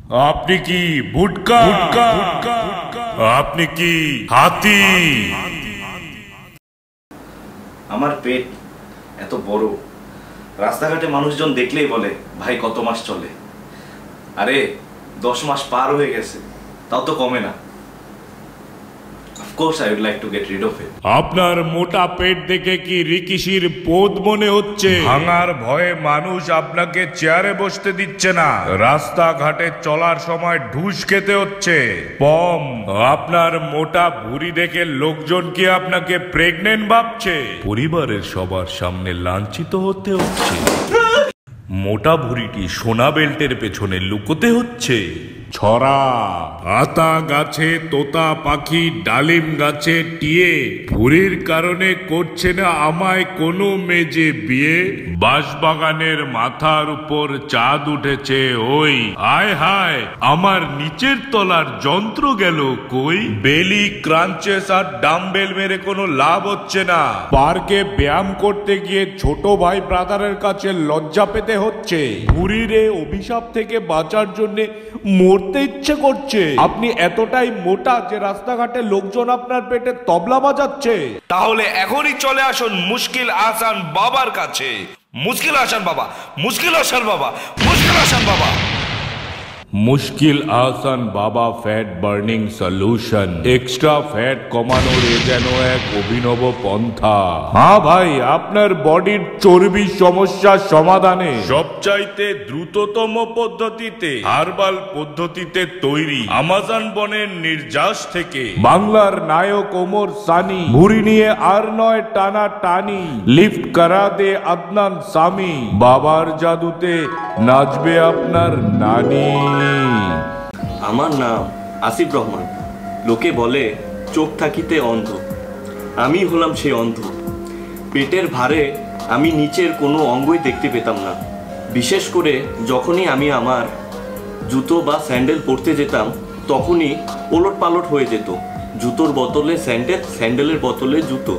আপনি কি ভুটকা? আপনি কি হাতি? আমার পেট এত বড়, রাস্তাঘাটে মানুষজন দেখলেই বলে ভাই কত মাস চলে। আরে 10 মাস পার হয়ে গেছে, তাও তো কমে না। Of course I would like to get rid of it. আপনার মোটা পেট দেখে কি রিকিশির পোদ মনে হচ্ছে? ভাঙার ভয়ে মানুষ আপনাকে চেয়ারে বসতে দিচ্ছে না, রাস্তাঘাটে চলার সময় ঢুস খেতে হচ্ছে। পম, আপনার মোটা ভুঁড়ি দেখে লোকজন কি আপনাকে প্রেগনেন্ট ভাবছে? পরিবারের সবার সামনে লাঞ্ছিত হতে হচ্ছে। মোটা ভুঁড়িটি সোনা বেল্টের পেছনে লুকোতে হচ্ছে। ছড়া, আতা গাছে তোতা পাখি, ডালিম গাছে টিয়ে, ভুঁড়ির কারণে করছে না আমায় কোনো মেজে বিয়ে। বাঁশবাগানের মাথার উপর চাঁদ উঠেছে ওই, আয় হায় আমার নিচের তলার যন্ত্র গেল কই। বেলি ক্রাঞ্চেস আর ডাম্বেল মেরে কোনো লাভ হচ্ছে না। পার্কে ব্যায়াম করতে গিয়ে ছোট ভাই ব্রাদারের কাছে লজ্জা পেতে হচ্ছে। ভুঁড়ির অভিশাপ থেকে বাঁচার জন্য মরতে ইচ্ছে করছে। আপনি এতটাই মোটা যে রাস্তাঘাটে লোকজন আপনার পেটে তবলা বাজাচ্ছে। তাহলে এখনই চলে আসুন মুশকিল আহসান বাবার কাছে। মুশকিল আহসান বাবা, মুশকিল আহসান বাবা, মুশকিল আহসান বাবা। মুশকিল আহসান বাবা fat burning solution. Extra fat কমানোর যেন এক অভিনব পন্থা। হ্যাঁ ভাই, আপনার বডির চর্বি সমস্যার সমাধানে সবচাইতে দ্রুততম পদ্ধতিতে, হার্বাল পদ্ধতিতে তৈরি আমাজন বনের নির্যাস থেকে। বাংলার নায়ক ওমর সানি, ভুঁড়ি নিয়ে আর নয় টানা টানি, লিফট করা দে আদনান সামি। বাবার জাদুতে নাচবে আপনার নানি। আমার নাম আসিফ রহমান। লোকে বলে চোখ থাকিতে অন্ধ, আমি হলাম সেই অন্ধ। পেটের ভারে আমি নিচের কোনো অঙ্গই দেখতে পেতাম না। বিশেষ করে যখনই আমি আমার জুতো বা স্যান্ডেল পরতে যেতাম, তখনই ওলট পালট হয়ে যেত। জুতোর বদলে স্যান্ডেল, স্যান্ডেলের বদলে জুতো।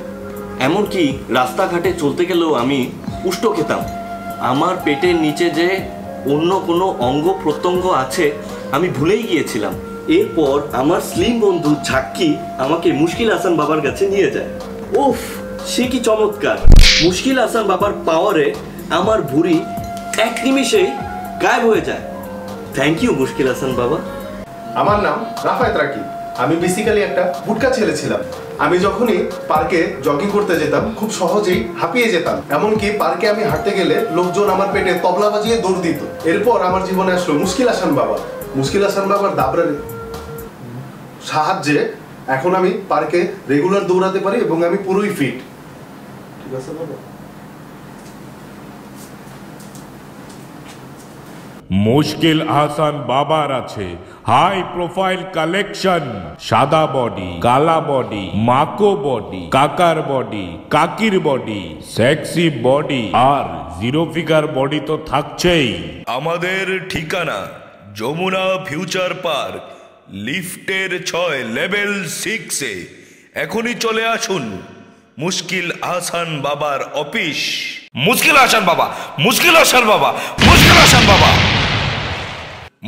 এমনকি রাস্তাঘাটে চলতে গেলেও আমি উষ্ট খেতাম। আমার পেটের নিচে যে অন্য কোনো অঙ্গ প্রত্যঙ্গ আছে আমি ভুলেই গিয়েছিলাম। এরপর আমার স্লিম বন্ধু ঝাক্কি আমাকে মুশকিল আহসান বাবার কাছে নিয়ে যায়। উফ, সে কি চমৎকার! মুশকিল আহসান বাবার পাওয়ারে আমার ভুঁড়ি এক নিমিষেই গায়েব হয়ে যায়। থ্যাংক ইউ মুশকিল আহসান বাবা। আমার নাম রাফায়েত রাকিব। আমি বেসিক্যালি একটা ভুটকা ছেলে ছিলাম। আমি যখনই পার্কে জগিং করতে যেতাম খুব সহজেই হাঁপিয়ে যেতাম। এমনকি পার্কে আমি হাঁটতে গেলে লোকজন আমার পেটে তবলা বাজিয়ে দৌড় দিত। এরপর আমার জীবনে আসলো মুশকিল আহসান বাবা। মুশকিল আহসান বাবার দাবরার সাহায্যে এখন আমি পার্কে রেগুলার দৌড়াতে পারি এবং আমি পুরোই ফিট। ঠিক আছে বাবা। মুশকিল আহসান বাবার আছে হাই প্রোফাইল কালেকশন। সাদা বডি, কালা বডি, মাকো বডি, কাকার বডি, কাকির বডি, সেক্সি বডি আর জিরো ফিগার বডি তো থাকছেই। আমাদের ঠিকানা যমুনা ফিউচার পার্ক, লিফটের 6 লেভেল 6-এ। এখনই চলে আসুন মুশকিল আহসান বাবার অফিস। মুশকিল আহসান বাবা, মুশকিল আহসান বাবা, মুশকিল আহসান বাবা।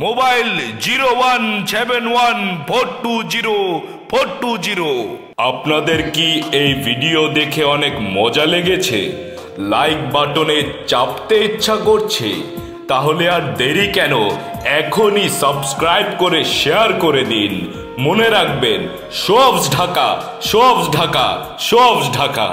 মোবাইল 0171420420। আপনাদের কি এই ভিডিও দেখে অনেক মজা লেগেছে? লাইক বাটনে চাপতে ইচ্ছা করছে? তাহলে আর দেরি কেন, এখনই সাবস্ক্রাইব করে শেয়ার করে দিন। মনে রাখবেন, show offs Dhaka, show offs Dhaka, show offs Dhaka.